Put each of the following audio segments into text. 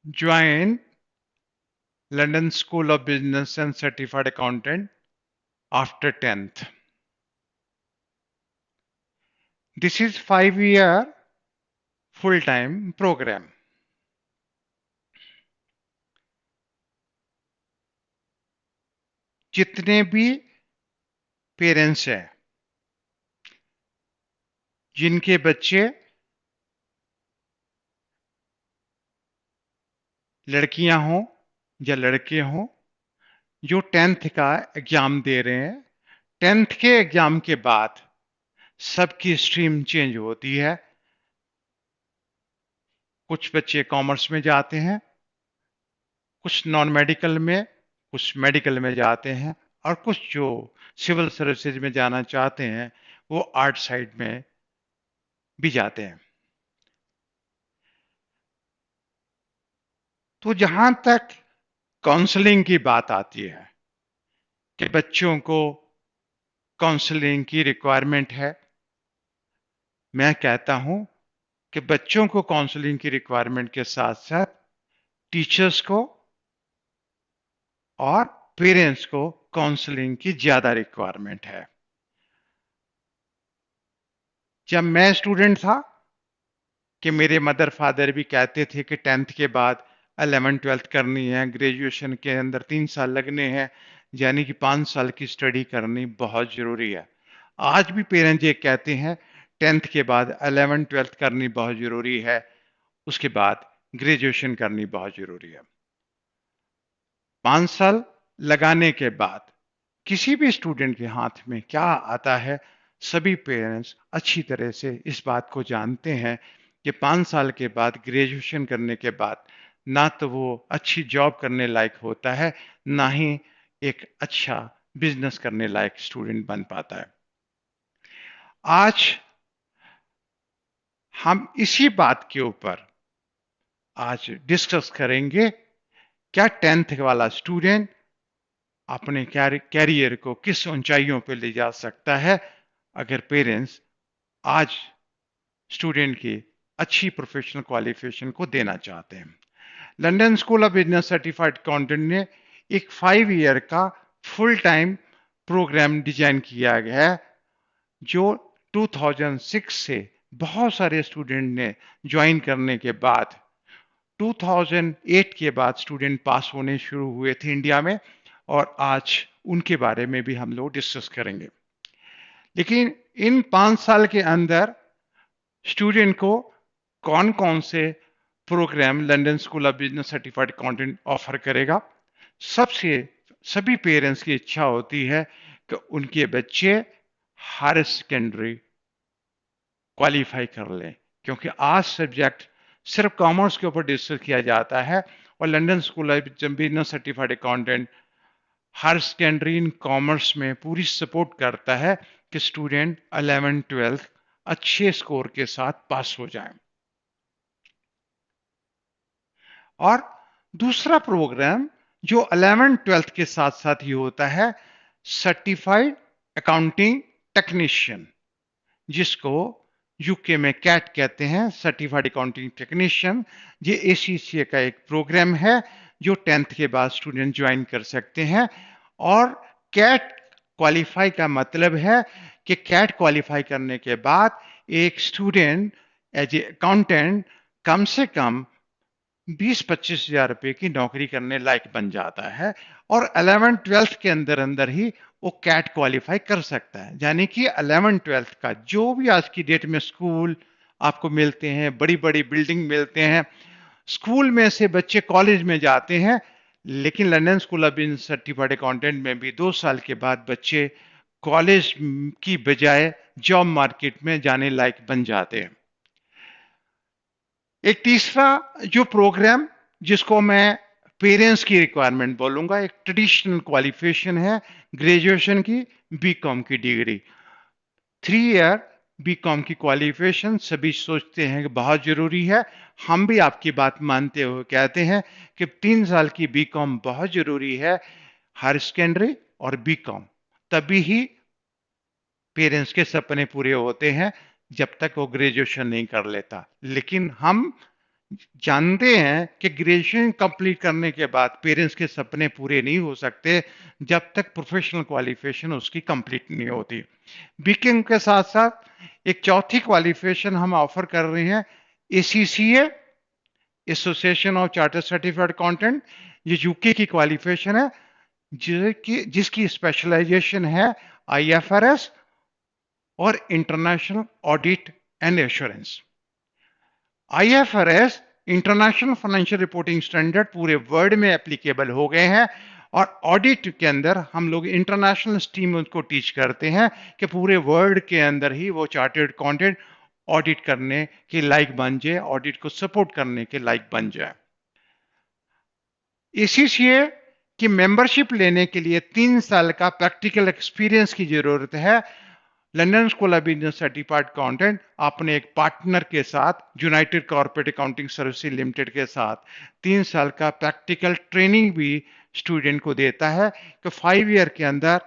Join London School of Business and Certified Accountant after 10th. This is 5-year full-time program. जितने भी parents हैं जिनके बच्चे लड़कियां हों या लड़के हों जो 10th का एग्जाम दे रहे हैं, 10th के एग्जाम के बाद सबकी स्ट्रीम चेंज होती है। कुछ बच्चे कॉमर्स में जाते हैं, कुछ नॉन मेडिकल में, कुछ मेडिकल में जाते हैं और कुछ जो सिविल सर्विसेज में जाना चाहते हैं वो आर्ट साइड में भी जाते हैं। तो जहां तक काउंसलिंग की बात आती है कि बच्चों को काउंसलिंग की रिक्वायरमेंट है, मैं कहता हूं कि बच्चों को काउंसलिंग की रिक्वायरमेंट के साथ साथ टीचर्स को और पेरेंट्स को काउंसलिंग की ज्यादा रिक्वायरमेंट है। जब मैं स्टूडेंट था कि मेरे मदर फादर भी कहते थे कि 10th के बाद 11th-12th करनी है, ग्रेजुएशन के अंदर 3 साल लगने हैं, यानी कि 5 साल की स्टडी करनी बहुत जरूरी है। आज भी पेरेंट्स ये कहते हैं 10th के बाद 11th-12th करनी बहुत जरूरी है, उसके बाद ग्रेजुएशन करनी बहुत जरूरी है। 5 साल लगाने के बाद किसी भी स्टूडेंट के हाथ में क्या आता है, सभी पेरेंट्स अच्छी तरह से इस बात को जानते हैं कि 5 साल के बाद ग्रेजुएशन करने के बाद ना तो वो अच्छी जॉब करने लायक होता है, ना ही एक अच्छा बिजनेस करने लायक स्टूडेंट बन पाता है। आज हम इसी बात के ऊपर आज डिस्कस करेंगे, क्या 10th वाला स्टूडेंट अपने कैरियर को किस ऊंचाइयों पर ले जा सकता है अगर पेरेंट्स आज स्टूडेंट की अच्छी प्रोफेशनल क्वालिफिकेशन को देना चाहते हैं। London school of business certified accountant ने एक 5 ईयर का फुल टाइम प्रोग्राम डिजाइन किया गया है जो 2006 से बहुत सारे स्टूडेंट ने ज्वाइन करने के बाद 2008 के बाद स्टूडेंट पास होने शुरू हुए थे इंडिया में, और आज उनके बारे में भी हम लोग डिस्कस करेंगे। लेकिन इन 5 साल के अंदर स्टूडेंट को कौन कौन से program London school of business certified accountant offer करेगा? सबसे सभी पेरेंट्स की इच्छा होती है कि उनके बच्चे हायर सेकेंडरी क्वालिफाई कर लें, क्योंकि आज सब्जेक्ट सिर्फ कॉमर्स के ऊपर डिस्कस किया जाता है और London school of business certified accountant higher secondary in commerce में पूरी सपोर्ट करता है कि स्टूडेंट 11th-12th अच्छे स्कोर के साथ पास हो जाएं। और दूसरा प्रोग्राम जो 11th-12th के साथ साथ ही होता है, सर्टिफाइड अकाउंटिंग टेक्नीशियन, जिसको यूके में कैट कहते हैं, सर्टिफाइड अकाउंटिंग टेक्नीशियन। ये एसीसीए का एक प्रोग्राम है जो 10th के बाद स्टूडेंट ज्वाइन कर सकते हैं। और कैट क्वालिफाई का मतलब है कि कैट क्वालिफाई करने के बाद एक स्टूडेंट एज ए अकाउंटेंट कम से कम 20-25 हजार रुपए की नौकरी करने लायक बन जाता है और 11th-12th के अंदर अंदर ही वो कैट क्वालिफाई कर सकता है। यानी कि 11th-12th का जो भी आज की डेट में स्कूल आपको मिलते हैं, बड़ी बड़ी बिल्डिंग मिलते हैं, स्कूल में से बच्चे कॉलेज में जाते हैं, लेकिन London school of business certified accountant में भी 2 साल के बाद बच्चे कॉलेज की बजाय जॉब मार्केट में जाने लायक बन जाते हैं। एक तीसरा जो प्रोग्राम जिसको मैं पेरेंट्स की रिक्वायरमेंट बोलूंगा, एक ट्रेडिशनल क्वालिफिकेशन है ग्रेजुएशन की, बीकॉम की डिग्री। 3 ईयर बीकॉम की क्वालिफिकेशन सभी सोचते हैं कि बहुत जरूरी है। हम भी आपकी बात मानते हुए कहते हैं कि 3 साल की बीकॉम बहुत जरूरी है, हायर सेकेंडरी और बीकॉम, तभी ही पेरेंट्स के सपने पूरे होते हैं, जब तक वो ग्रेजुएशन नहीं कर लेता। लेकिन हम जानते हैं कि ग्रेजुएशन कंप्लीट करने के बाद पेरेंट्स के सपने पूरे नहीं हो सकते जब तक प्रोफेशनल क्वालिफिकेशन उसकी कंप्लीट नहीं होती। बीकॉम के साथ साथ एक चौथी क्वालिफिकेशन हम ऑफर कर रहे हैं, ACCA, association of chartered certified accountant. ये यूके की क्वालिफिकेशन है, जिसकी स्पेशलाइजेशन है आईएफआरएस और international audit and assurance. IFRS international financial reporting standard पूरे वर्ल्ड में एप्लीकेबल हो गए हैं, और ऑडिट के अंदर हम लोग इंटरनेशनल स्ट्रीम को टीच करते हैं कि पूरे वर्ल्ड के अंदर ही वो चार्टर्ड अकाउंटेंट ऑडिट करने के लायक बन जाए, ऑडिट को सपोर्ट करने के लायक बन जाए। एसीसीए की मेंबरशिप लेने के लिए 3 साल का प्रैक्टिकल एक्सपीरियंस की जरूरत है। London school of business certified accountant अपने एक पार्टनर के साथ, United corporate accounting services limited के साथ 3 साल का प्रैक्टिकल ट्रेनिंग भी स्टूडेंट को देता है कि 5 ईयर के अंदर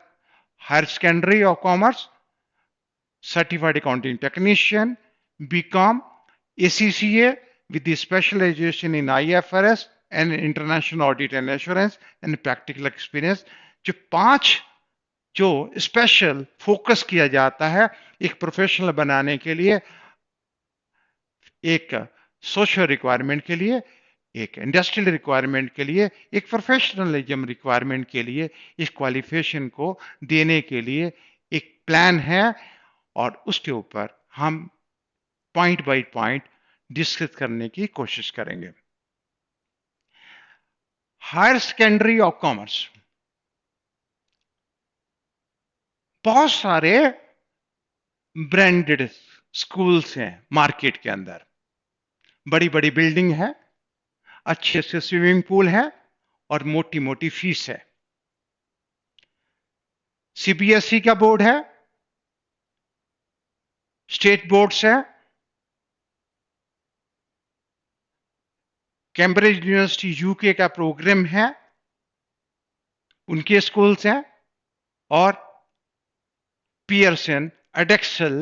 हायर सेकेंडरी और commerce, certified accounting technician, BCom, ACCA with the specialization in IFRS and international audit and assurance and practical experience, जो 5 जो स्पेशल फोकस किया जाता है एक प्रोफेशनल बनाने के लिए, एक सोशल रिक्वायरमेंट के लिए, एक इंडस्ट्रियल रिक्वायरमेंट के लिए, एक प्रोफेशनलिज्म रिक्वायरमेंट के लिए, इस क्वालिफिकेशन को देने के लिए एक प्लान है, और उसके ऊपर हम पॉइंट बाय पॉइंट डिस्कस करने की कोशिश करेंगे। हायर सेकेंडरी ऑफ कॉमर्स, बहुत सारे ब्रांडेड स्कूल्स हैं मार्केट के अंदर, बड़ी बड़ी बिल्डिंग है, अच्छे से स्विमिंग पूल है और मोटी मोटी फीस है। सीबीएसई का बोर्ड है, स्टेट बोर्ड्स है, कैम्ब्रिज यूनिवर्सिटी यूके का प्रोग्राम है, उनके स्कूल्स हैं, और पियर्सन एडेक्सल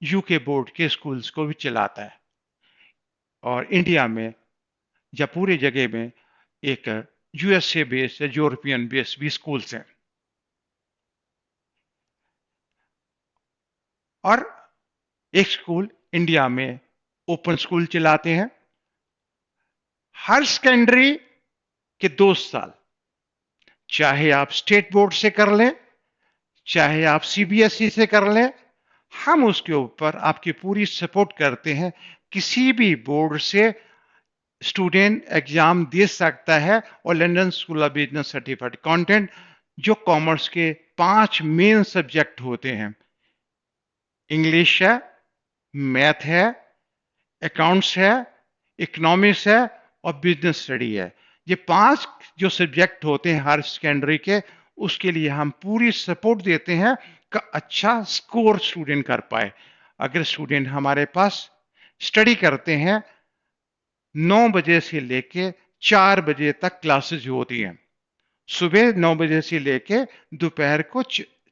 यूके बोर्ड के स्कूल्स को भी चलाता है। और इंडिया में या पूरी जगह में एक यूएसए बेस्ड, यूरोपियन बेस्ड भी स्कूल्स हैं। और एक स्कूल इंडिया में ओपन स्कूल चलाते हैं। हर सेकेंडरी के 2 साल, चाहे आप स्टेट बोर्ड से कर लें, चाहे आप सीबीएसई से कर लें, हम उसके ऊपर आपकी पूरी सपोर्ट करते हैं। किसी भी बोर्ड से स्टूडेंट एग्जाम दे सकता है, और London school of business certified accountant जो कॉमर्स के 5 मेन सब्जेक्ट होते हैं, इंग्लिश है, मैथ है, अकाउंट्स है, इकोनॉमिक्स है और बिजनेस स्टडी है, ये 5 जो सब्जेक्ट होते हैं हर सेकेंडरी के, उसके लिए हम पूरी सपोर्ट देते हैं कि अच्छा स्कोर स्टूडेंट कर पाए। अगर स्टूडेंट हमारे पास स्टडी करते हैं, 9 बजे से लेके 4 बजे तक क्लासेज होती हैं, सुबह 9 बजे से लेके दोपहर को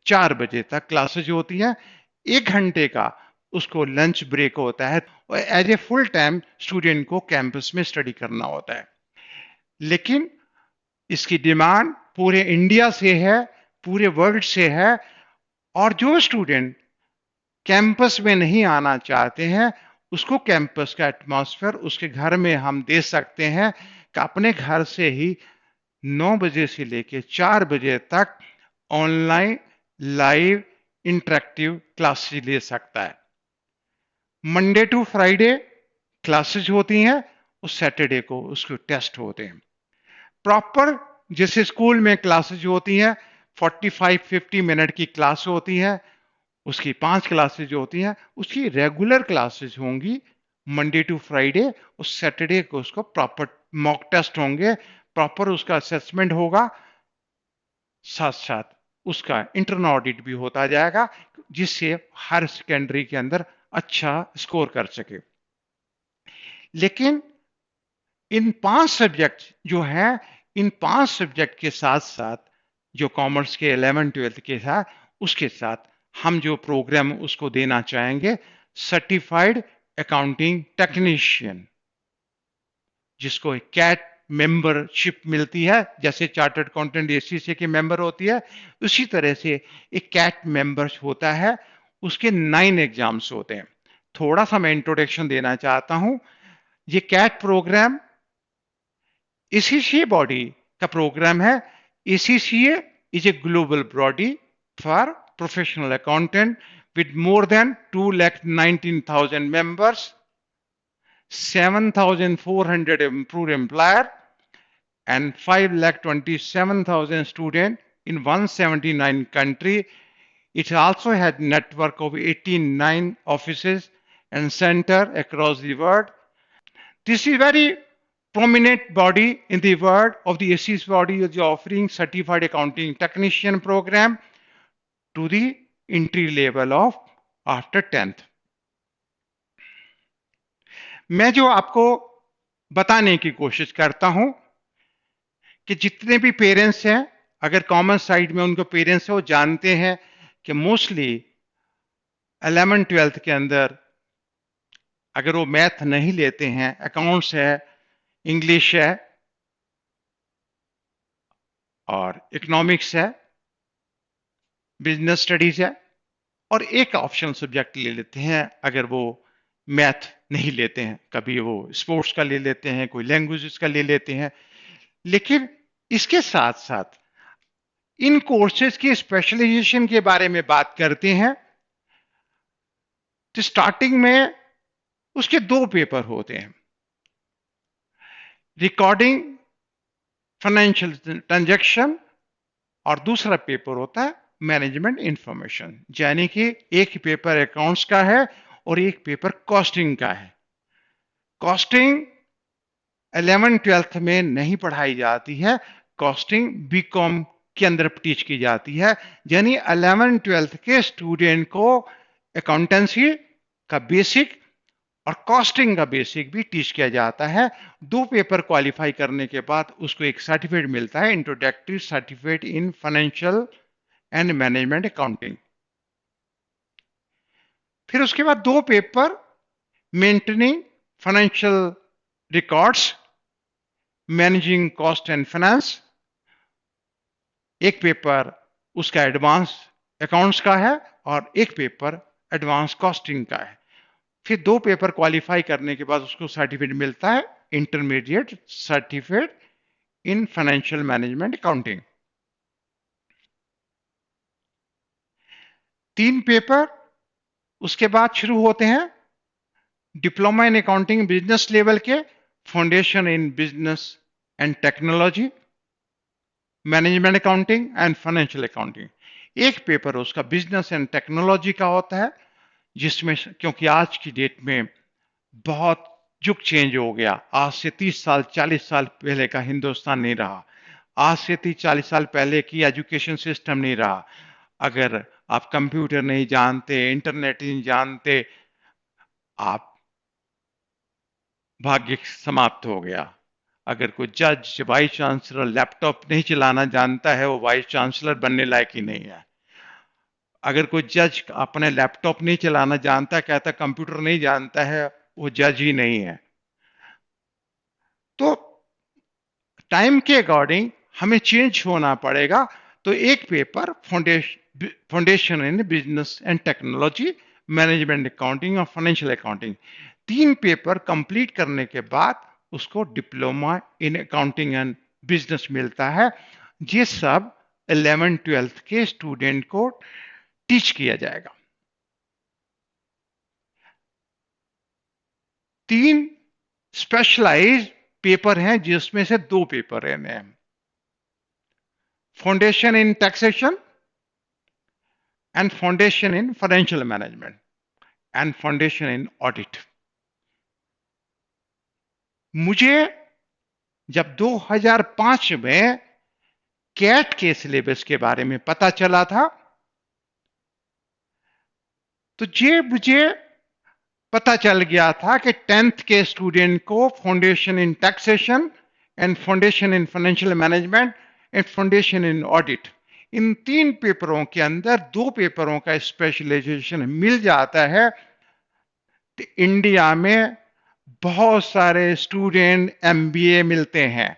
4 बजे तक क्लासेज होती हैं, 1 घंटे का उसको लंच ब्रेक होता है, और as a full time student को कैंपस में स्टडी करना होता है। लेकिन इसकी डिमांड पूरे इंडिया से है, पूरे वर्ल्ड से है, और जो स्टूडेंट कैंपस में नहीं आना चाहते हैं, उसको कैंपस का एटमॉस्फेयर उसके घर में हम दे सकते हैं कि अपने घर से ही 9 बजे से लेकर 4 बजे तक ऑनलाइन लाइव इंटरेक्टिव क्लासेस ले सकता है। मंडे टू फ्राइडे क्लासेस होती हैं, उस सैटरडे को उसके टेस्ट होते हैं। प्रॉपर जैसे स्कूल में क्लासेस होती हैं, 45-50 मिनट की क्लास होती है, उसकी 5 क्लासेस जो होती हैं उसकी रेगुलर क्लासेस होंगी मंडे टू फ्राइडे। उस सैटरडे को उसको प्रॉपर मॉक टेस्ट होंगे, प्रॉपर उसका असेसमेंट होगा, साथ साथ उसका इंटरनल ऑडिट भी होता जाएगा, जिससे हर सेकेंडरी के अंदर अच्छा स्कोर कर सके। लेकिन इन 5 सब्जेक्ट जो है, इन 5 सब्जेक्ट के साथ साथ जो कॉमर्स के 11-12 के साथ, उसके साथ हम जो प्रोग्राम उसको देना चाहेंगे, सर्टिफाइड अकाउंटिंग टेक्नीशियन। जिसको एक कैट मेंबरशिप मिलती है, जैसे चार्टर्ड अकाउंटेंट एसीसी के मेंबर होती है, उसी तरह से एक कैट मेंबर होता है। उसके 9 एग्जाम्स होते हैं। थोड़ा सा मैं इंट्रोडक्शन देना चाहता हूं। ये कैट प्रोग्राम एसीसीए बॉडी का प्रोग्राम है। ACCA is a global body for professional accountant with more than 2,19,000 members, 7,400 improved employer, and 5,27,000 students in 179 countries. It also had network of 89 offices and center across the world. This is very prominent body in the world of the ACES body is offering certified accounting technician program to the entry level of after 10th. मैं जो आपको बताने की कोशिश करता हूं कि जितने भी पेरेंट्स हैं, अगर कॉमन साइड में उनको पेरेंट्स है, वो जानते हैं कि मोस्टली 11th-12th के अंदर अगर वो मैथ नहीं लेते हैं, अकाउंट्स है, इंग्लिश है और इकोनॉमिक्स है, बिजनेस स्टडीज है और एक ऑप्शनल सब्जेक्ट ले लेते हैं अगर वो मैथ नहीं लेते हैं। कभी वो स्पोर्ट्स का ले लेते हैं, कोई लैंग्वेजेस का ले लेते हैं। लेकिन इसके साथ साथ इन कोर्सेज की स्पेशलाइजेशन के बारे में बात करते हैं तो स्टार्टिंग में उसके 2 पेपर होते हैं। रिकॉर्डिंग फाइनेंशियल ट्रांजैक्शन और दूसरा पेपर होता है मैनेजमेंट इंफॉर्मेशन, यानी कि एक पेपर अकाउंट्स का है और एक पेपर कॉस्टिंग का है। कॉस्टिंग 11th-12th में नहीं पढ़ाई जाती है, कॉस्टिंग बीकॉम के अंदर टीच की जाती है। यानी 11th-12th के स्टूडेंट को अकाउंटेंसी का बेसिक और कॉस्टिंग का बेसिक भी टीच किया जाता है। 2 पेपर क्वालिफाई करने के बाद उसको एक सर्टिफिकेट मिलता है, introductory certificate in financial and management accounting. फिर उसके बाद 2 paper maintaining financial records, managing cost and finance. एक पेपर उसका एडवांस अकाउंट्स का है और एक पेपर एडवांस कॉस्टिंग का है। फिर 2 पेपर क्वालिफाई करने के बाद उसको सर्टिफिकेट मिलता है, intermediate certificate in financial management accounting. 3 paper उसके बाद शुरू होते हैं diploma in accounting business level के, foundation in business and technology, management accounting and financial accounting. एक पेपर उसका बिजनेस एंड टेक्नोलॉजी का होता है, जिसमें क्योंकि आज की डेट में बहुत युग चेंज हो गया। आज से 30 साल 40 साल पहले का हिंदुस्तान नहीं रहा। आज से 30-40 साल पहले की एजुकेशन सिस्टम नहीं रहा। अगर आप कंप्यूटर नहीं जानते, इंटरनेट नहीं जानते, आप भाग्य समाप्त हो गया। अगर कोई जज, वाइस चांसलर लैपटॉप नहीं चलाना जानता है, वो वाइस चांसलर बनने लायक ही नहीं है। अगर कोई जज अपने लैपटॉप नहीं चलाना जानता, कहता कंप्यूटर नहीं जानता है, वो जज ही नहीं है। तो टाइम के अकॉर्डिंग हमें चेंज होना पड़ेगा। तो एक paper foundation in business and technology, management accounting और फाइनेंशियल अकाउंटिंग, 3 पेपर कंप्लीट करने के बाद उसको diploma in accounting and business मिलता है। ये सब 11th-12th के स्टूडेंट को टीच किया जाएगा। 3 स्पेशलाइज्ड पेपर हैं, जिसमें से 2 पेपर रहने हैं, foundation in taxation and foundation in financial management and foundation in audit. मुझे जब 2005 में कैट के सिलेबस के बारे में पता चला था, तो ये मुझे पता चल गया था कि 10th के स्टूडेंट को foundation in taxation and foundation in financial management and foundation in audit, इन 3 पेपरों के अंदर 2 पेपरों का स्पेशलाइजेशन मिल जाता है। तो इंडिया में बहुत सारे स्टूडेंट एमबीए मिलते हैं,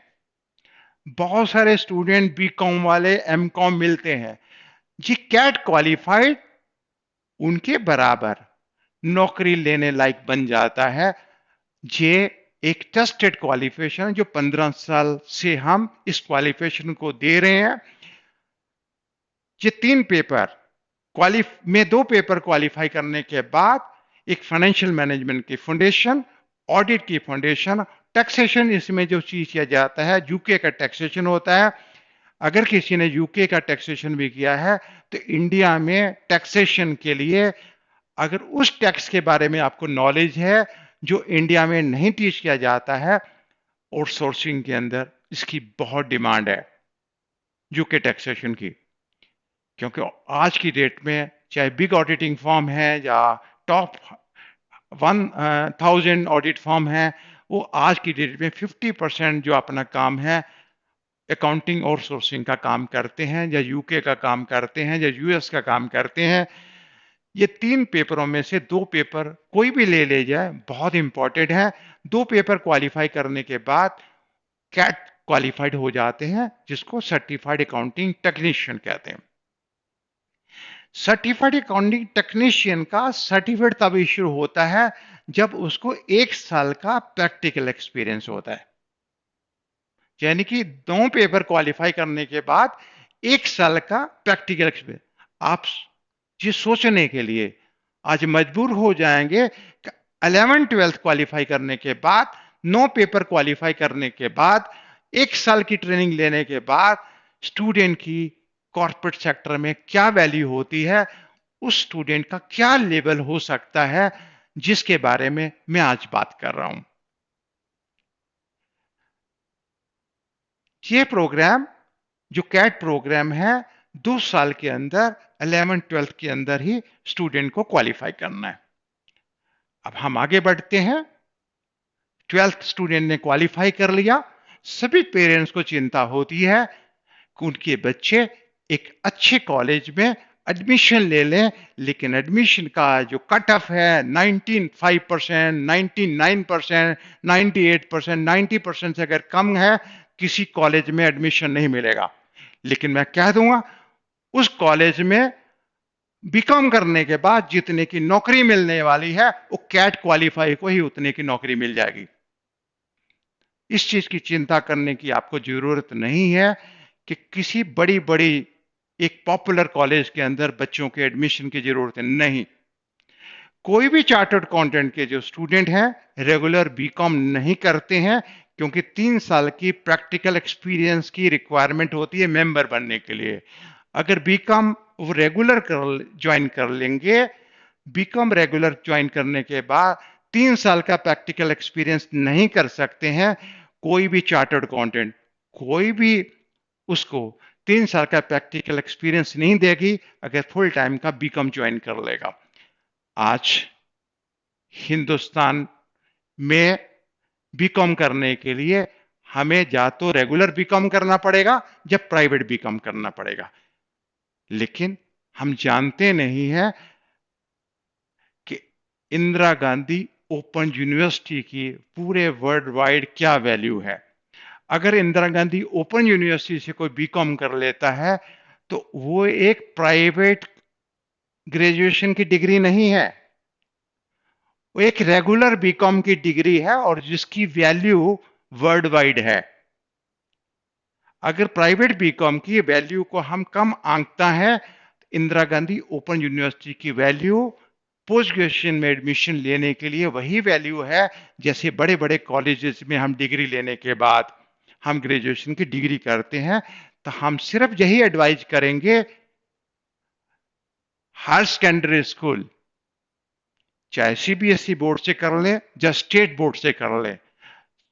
बहुत सारे स्टूडेंट बीकॉम वाले एमकॉम मिलते हैं। जी कैट क्वालिफाइड उनके बराबर नौकरी लेने लायक बन जाता है। ये एक ट्रस्टेड क्वालिफिकेशन है जो 15 साल से हम इस क्वालिफिकेशन को दे रहे हैं। ये तीन पेपर में दो पेपर क्वालिफाई करने के बाद एक फाइनेंशियल मैनेजमेंट की फाउंडेशन, ऑडिट की फाउंडेशन, टैक्सेशन, इसमें जो चीज किया जाता है यूके का टैक्सेशन होता है। अगर किसी ने यूके का टैक्सेशन भी किया है तो इंडिया में टैक्सेशन के लिए अगर उस टैक्स के बारे में आपको नॉलेज है जो इंडिया में नहीं टीच किया जाता है, आउटसोर्सिंग के अंदर इसकी बहुत डिमांड है यूके टैक्सेशन की। क्योंकि आज की डेट में चाहे बिग ऑडिटिंग फर्म है या टॉप 1000 ऑडिट फर्म है, वो आज की डेट में 50% जो अपना काम है अकाउंटिंग और सोर्सिंग का काम करते हैं, या यूके का काम करते हैं, या यूएस का काम करते हैं। ये तीन पेपरों में से दो पेपर कोई भी ले जाए बहुत इंपॉर्टेंट है। दो पेपर क्वालिफाई करने के बाद कैट क्वालिफाइड हो जाते हैं, जिसको सर्टिफाइड अकाउंटिंग टेक्नीशियन कहते हैं। सर्टिफाइड अकाउंटिंग टेक्नीशियन का सर्टिफिकेट तब इश्यू होता है जब उसको 1 साल का प्रैक्टिकल एक्सपीरियंस होता है। यानी कि दो पेपर क्वालिफाई करने के बाद 1 साल का प्रैक्टिकल एक्सपीरियंस। आप ये सोचने के लिए आज मजबूर हो जाएंगे कि 11th-12th क्वालिफाई करने के बाद, 9 पेपर क्वालिफाई करने के बाद, 1 साल की ट्रेनिंग लेने के बाद स्टूडेंट की कॉर्पोरेट सेक्टर में क्या वैल्यू होती है, उस स्टूडेंट का क्या लेवल हो सकता है, जिसके बारे में मैं आज बात कर रहा हूं। ये प्रोग्राम जो कैट प्रोग्राम है 2 साल के अंदर 11th-12th के अंदर ही स्टूडेंट को क्वालिफाई करना है। अब हम आगे बढ़ते हैं। 12th स्टूडेंट ने क्वालिफाई कर लिया। सभी पेरेंट्स को चिंता होती है कि उनके बच्चे एक अच्छे कॉलेज में एडमिशन ले लें, लेकिन एडमिशन का जो कट ऑफ है 95%, 99%, 98%, 90% से अगर कम है, किसी कॉलेज में एडमिशन नहीं मिलेगा। लेकिन मैं कह दूंगा उस कॉलेज में बीकॉम करने के बाद जितने की नौकरी मिलने वाली है वो कैट क्वालिफाई को ही उतने की नौकरी मिल जाएगी। इस चीज की चिंता करने की आपको जरूरत नहीं है कि किसी बड़ी बड़ी एक पॉपुलर कॉलेज के अंदर बच्चों के एडमिशन की जरूरत नहीं। कोई भी चार्टर्ड अकाउंटेंट के जो स्टूडेंट हैं रेगुलर बीकॉम नहीं करते हैं, क्योंकि 3 साल की प्रैक्टिकल एक्सपीरियंस की रिक्वायरमेंट होती है मेंबर बनने के लिए। अगर बीकॉम वो रेगुलर ज्वाइन कर लेंगे, बीकॉम रेगुलर ज्वाइन करने के बाद 3 साल का प्रैक्टिकल एक्सपीरियंस नहीं कर सकते हैं, कोई भी चार्टर्ड अकाउंटेंट कोई भी उसको 3 साल का प्रैक्टिकल एक्सपीरियंस नहीं देगी अगर फुल टाइम का बीकॉम ज्वाइन कर लेगा। आज हिंदुस्तान में बीकॉम करने के लिए हमें या तो रेगुलर बीकॉम करना पड़ेगा या प्राइवेट बीकॉम करना पड़ेगा। लेकिन हम जानते नहीं है कि इंदिरा गांधी ओपन यूनिवर्सिटी की पूरे वर्ल्ड वाइड क्या वैल्यू है। अगर इंदिरा गांधी ओपन यूनिवर्सिटी से कोई बीकॉम कर लेता है तो वो एक प्राइवेट ग्रेजुएशन की डिग्री नहीं है, वो एक रेगुलर बीकॉम की डिग्री है और जिसकी वैल्यू वर्ल्ड वाइड है। अगर प्राइवेट बीकॉम की वैल्यू को हम कम आंकता है, इंदिरा गांधी ओपन यूनिवर्सिटी की वैल्यू पोस्ट ग्रेजुएशन में एडमिशन लेने के लिए वही वैल्यू है जैसे बड़े बड़े कॉलेजेस में हम डिग्री लेने के बाद हम ग्रेजुएशन की डिग्री करते हैं। तो हम सिर्फ यही एडवाइज करेंगे हायर सेकेंडरी स्कूल चाहे सीबीएसई बोर्ड से कर ले या स्टेट बोर्ड से कर ले,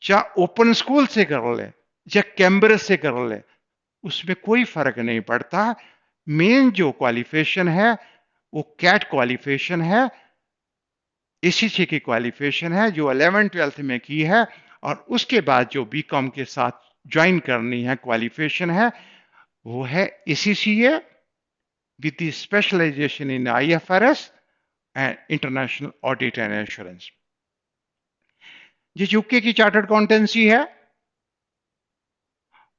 चाहे ओपन स्कूल से कर ले या कैम्ब्रिज से कर ले, उसमें कोई फर्क नहीं पड़ता। मेन जो क्वालिफिकेशन है वो कैट क्वालिफिकेशन है, एसीसी की क्वालिफिकेशन है जो 11th-12th में की है, और उसके बाद जो बीकॉम के साथ ज्वाइन करनी है क्वालिफिकेशन है वो है ACCA with specialization in IFRS and international audit and assurance. ये यूके की चार्टर्ड अकाउंटेंसी है,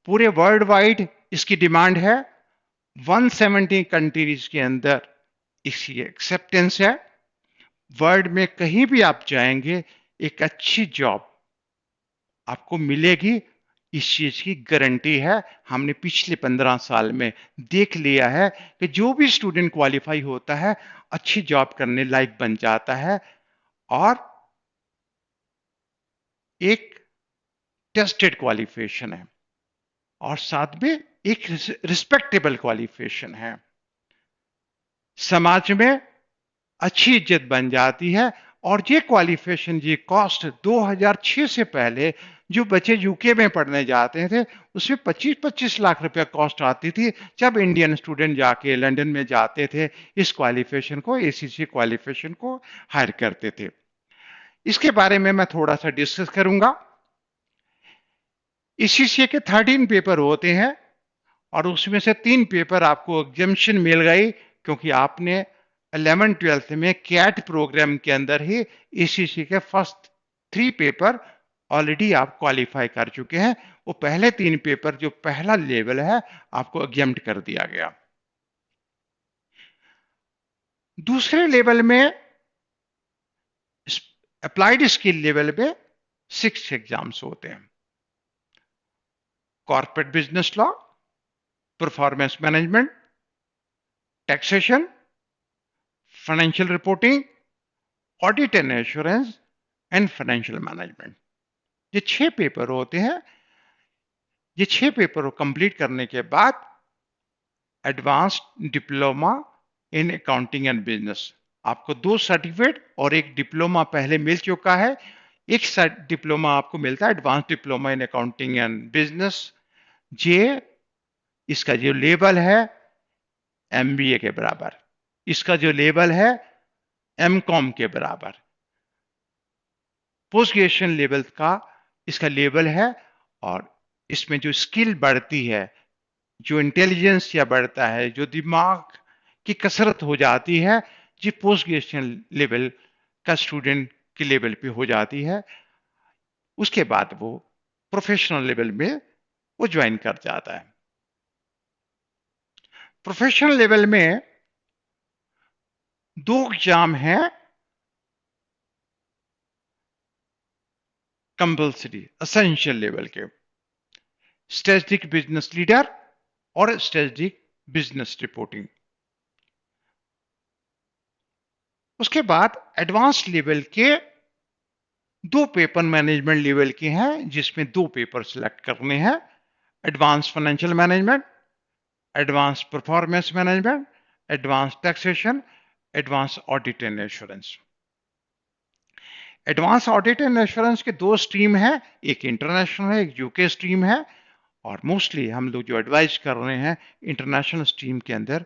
पूरे वर्ल्ड वाइड इसकी डिमांड है, 170 कंट्रीज के अंदर इसकी एक्सेप्टेंस है। वर्ल्ड में कहीं भी आप जाएंगे एक अच्छी जॉब आपको मिलेगी, इस चीज की गारंटी है। हमने पिछले 15 साल में देख लिया है कि जो भी स्टूडेंट क्वालिफाई होता है अच्छी जॉब करने लायक बन जाता है, और एक टेस्टेड क्वालिफिकेशन है और साथ में एक रिस्पेक्टेबल क्वालिफिकेशन है, समाज में अच्छी इज्जत बन जाती है। और ये क्वालिफिकेशन, ये कॉस्ट 2006 से पहले जो बच्चे यूके में पढ़ने जाते थे उसमें 25-25 लाख रुपया कॉस्ट आती थी, जब इंडियन स्टूडेंट जाके लंदन में जाते थे इस क्वालिफिकेशन को, एसीसी क्वालिफिकेशन को हायर करते थे। इसके बारे में मैं थोड़ा सा डिस्कस करूंगा। एसीसी के 13 पेपर होते हैं और उसमें से 3 पेपर आपको एग्जम्पशन मिल गई, क्योंकि आपने 11-12 में कैट प्रोग्राम के अंदर ही एसीसी के फर्स्ट 3 पेपर ऑलरेडी आप क्वालिफाई कर चुके हैं। वो पहले 3 पेपर जो पहला लेवल है आपको एग्जम्प्ट कर दिया गया। दूसरे लेवल में, अप्लाइड स्किल लेवल में 6 एग्जाम्स होते हैं: corporate business law, performance management, taxation, financial reporting, audit and assurance and financial management. ये 6 पेपर होते हैं। ये 6 पेपर को कंप्लीट करने के बाद advanced diploma in accounting and business, आपको 2 सर्टिफिकेट और एक डिप्लोमा पहले मिल चुका है। एक डिप्लोमा आपको मिलता है advance diploma in accounting and business. ये इसका जो लेवल है एमबीए के बराबर, इसका जो लेवल है एमकॉम के बराबर, पोस्ट ग्रेजुएशन लेवल का इसका लेवल है। और इसमें जो स्किल बढ़ती है, जो इंटेलिजेंस या बढ़ता है, जो दिमाग की कसरत हो जाती है, ये पोस्ट ग्रेजुएशन लेवल का स्टूडेंट के लेवल पे हो जाती है। उसके बाद वो प्रोफेशनल लेवल में वो ज्वाइन कर जाता है। प्रोफेशनल लेवल में 2 एग्जाम है कंपल्सरी, असेंशियल लेवल के: स्ट्रेटेजिक बिजनेस लीडर और स्ट्रेटेजिक बिजनेस रिपोर्टिंग। उसके बाद एडवांस लेवल के 2 पेपर मैनेजमेंट लेवल के हैं, जिसमें 2 पेपर सिलेक्ट करने हैं: advance financial management, advance performance management, advance taxation, advance audit and assurance. Advance audit and assurance के 2 स्ट्रीम है, एक इंटरनेशनल है, एक यूके स्ट्रीम है। और मोस्टली हम लोग जो एडवाइस कर रहे हैं इंटरनेशनल स्ट्रीम के अंदर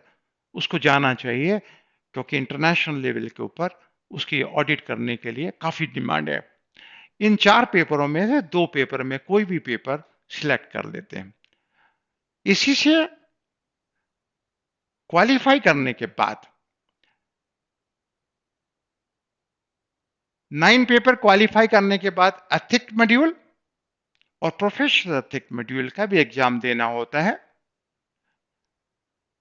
उसको जाना चाहिए, क्योंकि इंटरनेशनल लेवल के ऊपर उसकी ऑडिट करने के लिए काफी डिमांड है। इन 4 पेपरों में से 2 पेपर में कोई भी पेपर सिलेक्ट कर लेते हैं। इसी से क्वालिफाई करने के बाद 9 पेपर क्वालिफाई करने के बाद एथिक मॉड्यूल और प्रोफेशनल एथिक मॉड्यूल का भी एग्जाम देना होता है।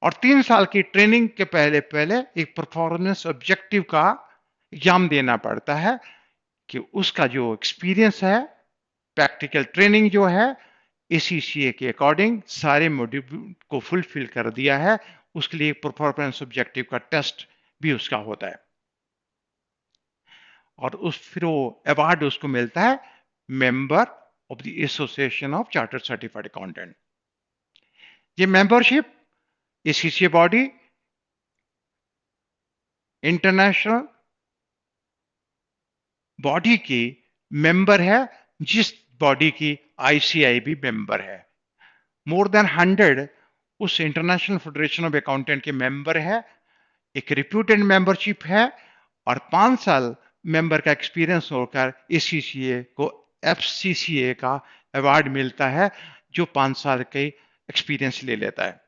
और 3 साल की ट्रेनिंग के पहले पहले एक परफॉर्मेंस ऑब्जेक्टिव का एग्जाम देना पड़ता है, कि उसका जो एक्सपीरियंस है, प्रैक्टिकल ट्रेनिंग जो है एसीसीए के अकॉर्डिंग सारे मॉड्यूल को फुलफिल कर दिया है, उसके लिए परफॉर्मेंस ऑब्जेक्टिव का टेस्ट भी उसका होता है। और उस फिर वो अवार्ड उसको मिलता है member of the association of chartered certified accountant. ये membership ACCA body international body की मेंबर है, जिस बॉडी की आईसीआई भी मेंबर है। मोर देन 100 उस इंटरनेशनल फेडरेशन ऑफ अकाउंटेंट के मेंबर है। एक रिप्यूटेड मेंबरशिप है और 5 साल मेंबर का एक्सपीरियंस होकर एसीसीए को एफसीसीए का अवार्ड मिलता है, जो 5 साल के एक्सपीरियंस ले लेता है।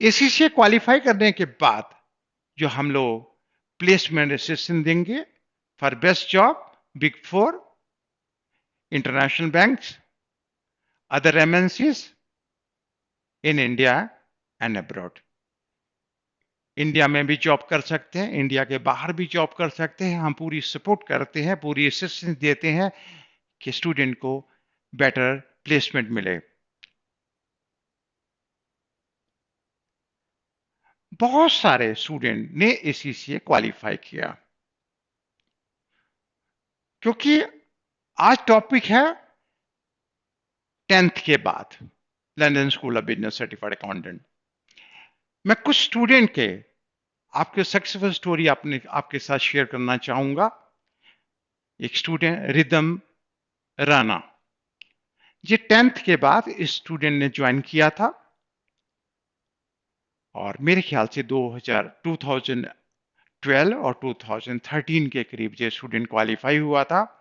एसीसीए क्वालिफाई करने के बाद जो हम लोग प्लेसमेंट असिस्टेंस देंगे, for best job, Big Four, international banks, other MNCs in India and abroad. India में भी जॉब कर सकते हैं, इंडिया के बाहर भी जॉब कर सकते हैं. हम पूरी सपोर्ट करते हैं, पूरी असिस्टेंस देते हैं कि स्टूडेंट को बेटर प्लेसमेंट मिले. बहुत सारे स्टूडेंट ने एसीसीए क्वालिफाई किया, क्योंकि आज टॉपिक है 10th के बाद London school of business certified accountant. मैं कुछ स्टूडेंट के आपके सक्सेसफुल स्टोरी आपके साथ शेयर करना चाहूंगा. एक स्टूडेंट रिदम राणा, ये 10th के बाद इस स्टूडेंट ने ज्वाइन किया था और मेरे ख्याल से 2012 और 2013 के करीब ये स्टूडेंट क्वालिफाई हुआ था.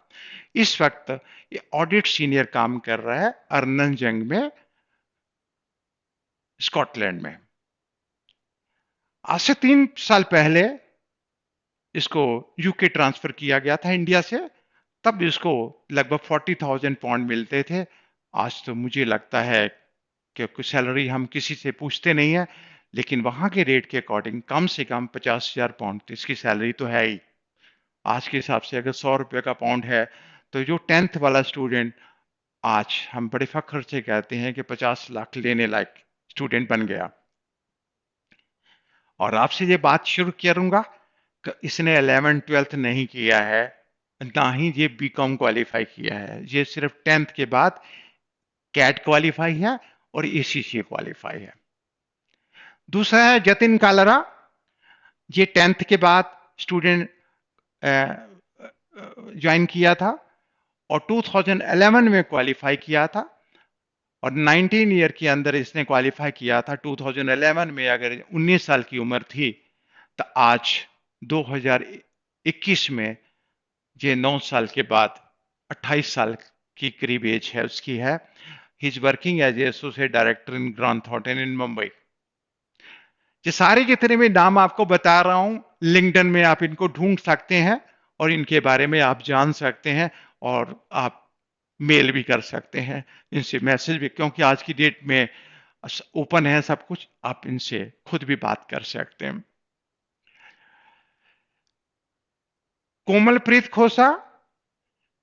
इस वक्त ये ऑडिट सीनियर काम कर रहा है अर्नन जंग में, स्कॉटलैंड में. आज से 3 साल पहले इसको यूके ट्रांसफर किया गया था इंडिया से. तब इसको लगभग 40,000 पाउंड मिलते थे. आज तो मुझे लगता है कि सैलरी हम किसी से पूछते नहीं है, लेकिन वहां के रेट के अकॉर्डिंग कम से कम 50,000 पाउंड तो इसकी सैलरी तो है ही. आज के हिसाब से अगर 100 रुपए का पाउंड है, तो जो 10th वाला स्टूडेंट आज हम बड़े फख्र से कहते हैं कि 50 लाख लेने लायक स्टूडेंट बन गया. और आपसे ये बात शुरू करूंगा कि इसने 11th-12th नहीं किया है, ना ही ये बीकॉम क्वालिफाई किया है. ये सिर्फ 10th के बाद कैट क्वालिफाई है और एसीसी क्वालिफाई है. दूसरा है जतिन कालरा, ये 10th के बाद स्टूडेंट ज्वाइन किया था और 2011 में क्वालिफाई किया था और 19 ईयर के अंदर इसने क्वालिफाई किया था. 2011 में अगर 19 साल की उम्र थी, तो आज 2021 में ये 9 साल के बाद 28 साल की करीब एज है उसकी है. He is working as associate director in Grant Thornton in Mumbai. ये सारे जितने भी नाम आपको बता रहा हूं, लिंक्डइन में आप इनको ढूंढ सकते हैं और इनके बारे में आप जान सकते हैं और आप मेल भी कर सकते हैं, इनसे मैसेज भी, क्योंकि आज की डेट में ओपन है सब कुछ, आप इनसे खुद भी बात कर सकते हैं. कोमलप्रीत खोसा,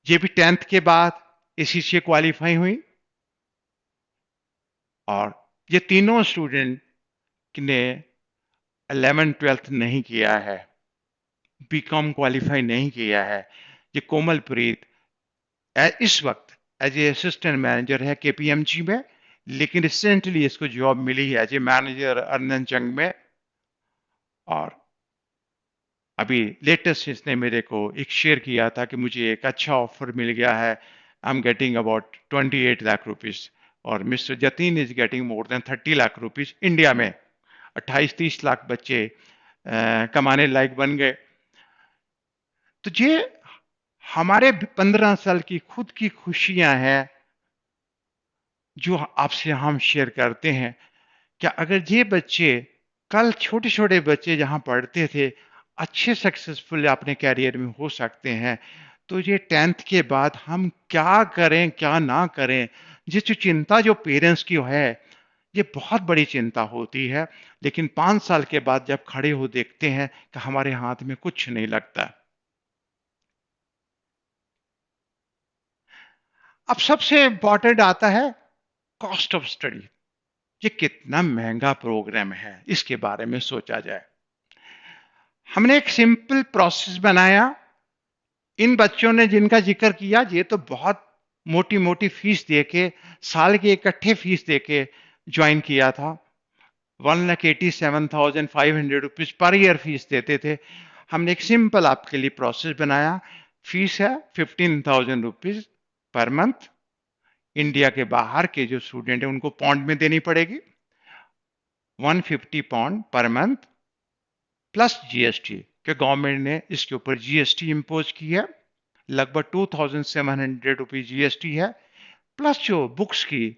ये भी 10th के बाद एसीसी क्वालिफाई हुई और ये तीनों स्टूडेंट ने 11th-12th नहीं किया है, बीकॉम क्वालिफाई नहीं किया है. ये कोमलप्रीत इस वक्त एज ए असिस्टेंट मैनेजर है केपीएमजी में, लेकिन रिसेंटली इसको जॉब मिली है एज ए मैनेजर अर्नन जंग में. और अभी लेटेस्ट इसने मेरे को एक शेयर किया था कि मुझे एक अच्छा ऑफर मिल गया है, I am getting about 28 lakh rupees और mister Jatin is getting more than 30 lakh rupees. India में 28-30 लाख बच्चे कमाने लायक बन गए. तो ये हमारे 15 साल की खुद की खुशियां हैं जो आपसे हम शेयर करते हैं. क्या अगर ये बच्चे कल, छोटे छोटे बच्चे जहां पढ़ते थे, अच्छे सक्सेसफुल अपने कैरियर में हो सकते हैं, तो ये 10th के बाद हम क्या करें क्या ना करें, ये जो चिंता जो पेरेंट्स की है, ये बहुत बड़ी चिंता होती है. लेकिन 5 साल के बाद जब खड़े हो देखते हैं कि हमारे हाथ में कुछ नहीं लगता. अब सबसे इंपॉर्टेंट आता है कॉस्ट ऑफ स्टडी. ये कितना महंगा प्रोग्राम है, इसके बारे में सोचा जाए. हमने एक सिंपल प्रोसेस बनाया. इन बच्चों ने जिनका जिक्र किया, ये तो बहुत मोटी मोटी फीस देके, साल के इकट्ठे फीस देके ज्वाइन किया था. 1,87,500 रुपीज पर ईयर फीस देते थे. हमने एक सिंपल आपके लिए प्रोसेस बनाया. फीस है 15,000 रुपीज पर मंथ. इंडिया के बाहर के जो स्टूडेंट है उनको पाउंड में देनी पड़ेगी. 150 pound per month plus GST, कि गवर्नमेंट ने इसके ऊपर जीएसटी इंपोज की है. लगभग 2,700 रुपीज जीएसटी है, प्लस जो बुक्स की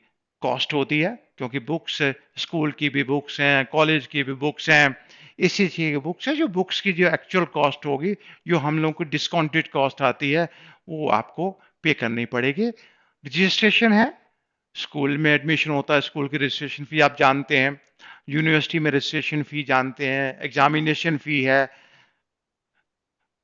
कॉस्ट होती है, क्योंकि बुक्स स्कूल की भी बुक्स हैं, कॉलेज की भी बुक्स हैं, इसी चीज की बुक्स है, जो बुक्स की जो एक्चुअल कॉस्ट होगी, जो हम लोगों को डिस्काउंटेड कॉस्ट आती है, वो आपको पे करनी पड़ेगी। रजिस्ट्रेशन है, स्कूल में एडमिशन होता है, स्कूल की रजिस्ट्रेशन फी आप जानते हैं, यूनिवर्सिटी में रजिस्ट्रेशन फी जानते हैं, एग्जामिनेशन फी है,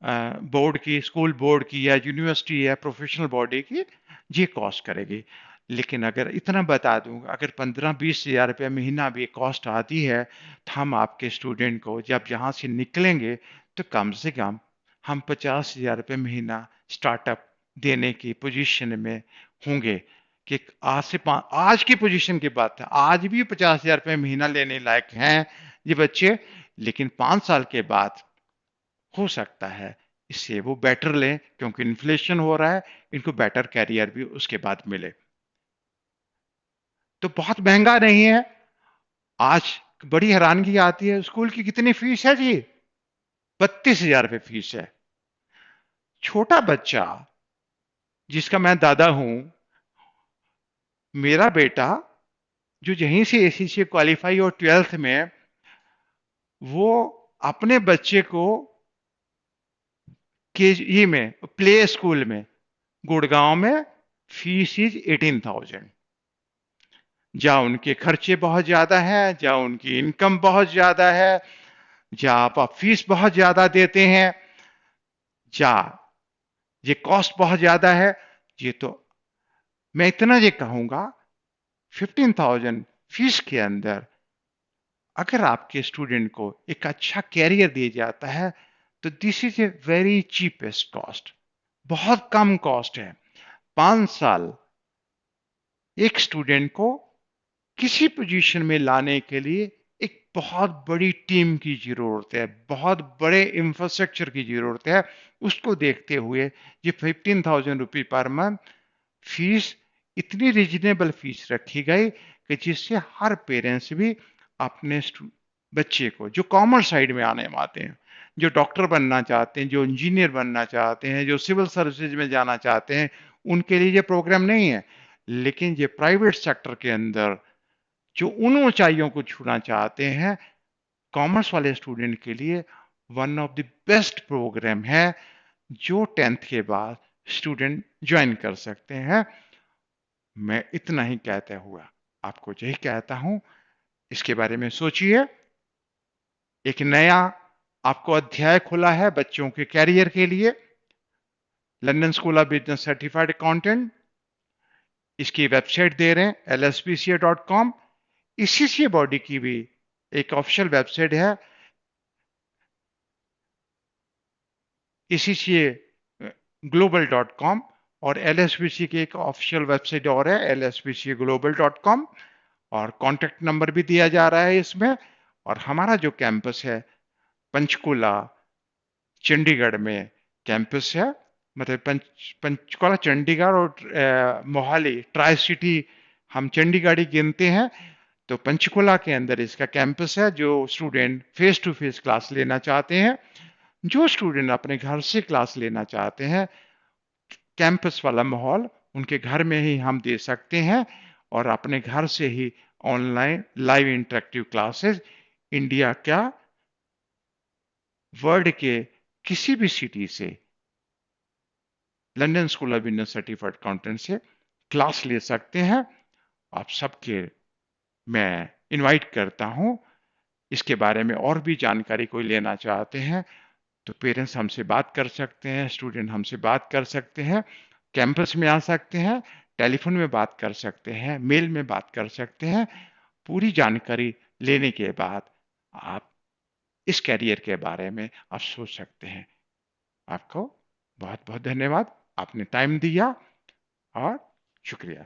बोर्ड की, स्कूल बोर्ड की या यूनिवर्सिटी या प्रोफेशनल बॉडी की, ये कॉस्ट करेगी। लेकिन अगर इतना बता दूं, अगर 15-20 हजार रुपये महीना भी कॉस्ट आती है, तो हम आपके स्टूडेंट को जब यहाँ से निकलेंगे तो कम से कम हम 50 हजार रुपये महीना स्टार्टअप देने की पोजीशन में होंगे। कि आज की पोजीशन की बात है, आज भी 50 हजार रुपये महीना लेने लायक हैं ये बच्चे, लेकिन 5 साल के बाद हो सकता है इससे वो बेटर लें, क्योंकि इन्फ्लेशन हो रहा है, इनको बेटर कैरियर भी उसके बाद मिले। तो बहुत महंगा नहीं है। आज बड़ी हैरानगी आती है, स्कूल की कितनी फीस है जी? 32 हजार रुपये फीस है। छोटा बच्चा, जिसका मैं दादा हूं, मेरा बेटा जो यहीं से एसीसी क्वालिफाई और 12th में, वो अपने बच्चे को केजी में, प्ले स्कूल में, गुड़गांव में, फीस इज 18,000। जहां उनके खर्चे बहुत ज्यादा है, जहां उनकी इनकम बहुत ज्यादा है, जहां आप फीस बहुत ज्यादा देते हैं, जहां ये कॉस्ट बहुत ज्यादा है, ये तो मैं इतना ये कहूंगा, 15,000 फीस के अंदर अगर आपके स्टूडेंट को एक अच्छा कैरियर दिया जाता है, तो this is a very cheapest cost, बहुत कम कॉस्ट है। 5 साल एक स्टूडेंट को किसी पोजीशन में लाने के लिए एक बहुत बड़ी टीम की जरूरत है, बहुत बड़े इंफ्रास्ट्रक्चर की जरूरत है। उसको देखते हुए ये 15,000 रुपये पर मंथ फीस इतनी रिजनेबल फीस रखी गई कि जिससे हर पेरेंट्स भी अपने बच्चे को, जो कॉमर्स साइड में आने आते हैं, जो डॉक्टर बनना चाहते हैं, जो इंजीनियर बनना चाहते हैं, जो सिविल सर्विसेज में जाना चाहते हैं, उनके लिए ये प्रोग्राम नहीं है। लेकिन ये प्राइवेट सेक्टर के अंदर जो उन ऊंचाइयों को छूना चाहते हैं, कॉमर्स वाले स्टूडेंट के लिए one of the best program है, जो 10th के बाद स्टूडेंट ज्वाइन कर सकते हैं। मैं इतना ही कहता हुआ आपको यही कहता हूं, इसके बारे में सोचिए। एक नया आपको अध्याय खुला है बच्चों के कैरियर के लिए। London school of business certified accountant, इसकी वेबसाइट दे रहे हैं lspca.com। इसी बॉडी की भी एक ऑफिशियल वेबसाइट है, ecca global.com, और LSBC की एक ऑफिशियल वेबसाइट और है lspcaglobal.com, और कॉन्टेक्ट नंबर भी दिया जा रहा है इसमें। और हमारा जो कैंपस है पंचकुला चंडीगढ़ में कैंपस है, मतलब पंचकुला चंडीगढ़ और मोहाली ट्राई सिटी हम चंडीगढ़ ही गिनते हैं। तो पंचकुला के अंदर इसका कैंपस है। जो student face to face class लेना चाहते हैं, जो स्टूडेंट अपने घर से क्लास लेना चाहते हैं, कैंपस वाला माहौल उनके घर में ही हम दे सकते हैं, और अपने घर से ही online live interactive classes India क्या, वर्ल्ड के किसी भी सिटी से London school of business certified accountant से क्लास ले सकते हैं। आप सबके मैं इनवाइट करता हूं। इसके बारे में और भी जानकारी कोई लेना चाहते हैं तो पेरेंट्स हमसे बात कर सकते हैं, स्टूडेंट हमसे बात कर सकते हैं, कैंपस में आ सकते हैं, टेलीफोन में बात कर सकते हैं, मेल में बात कर सकते हैं। पूरी जानकारी लेने के बाद आप इस कैरियर के बारे में आप सोच सकते हैं। आपको बहुत बहुत धन्यवाद, आपने टाइम दिया, और शुक्रिया।